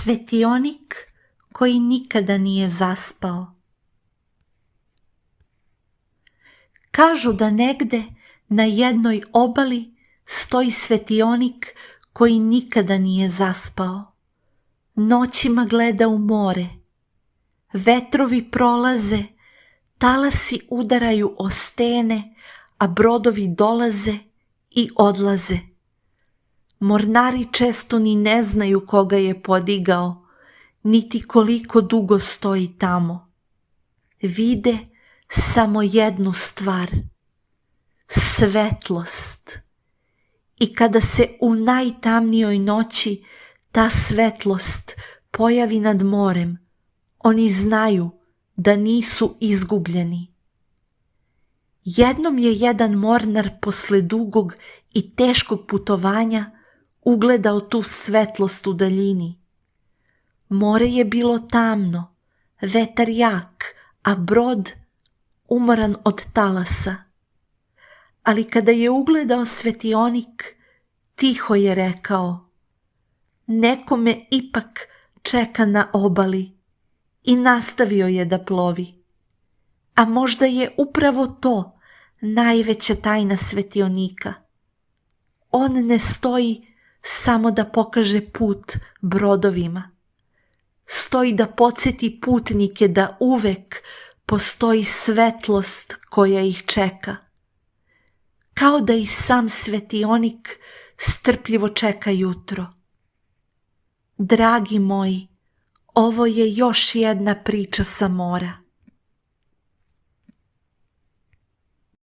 Svetionik koji nikada nije zaspao. Kažu da negde na jednoj obali stoji svetionik koji nikada nije zaspao. Noćima gleda u more. Vetrovi prolaze, talasi udaraju o stene, a brodovi dolaze i odlaze. Mornari često ni ne znaju koga je podigao, niti koliko dugo stoji tamo. Vide samo jednu stvar, svetlost. I kada se u najtamnijoj noći ta svetlost pojavi nad morem, oni znaju da nisu izgubljeni. Jednom je jedan mornar posle dugog i teškog putovanja ugledao tu svetlost u daljini. More je bilo tamno, vetar jak, a brod umoran od talasa. Ali kada je ugledao svetionik, tiho je rekao: neko me ipak čeka na obali, i nastavio je da plovi. A možda je upravo to najveća tajna svetionika. On ne stoji samo da pokaže put brodovima. Stoji da podsjeti putnike da uvek postoji svetlost koja ih čeka. Kao da i sam svetionik strpljivo čeka jutro. Dragi moji, ovo je još jedna priča sa mora.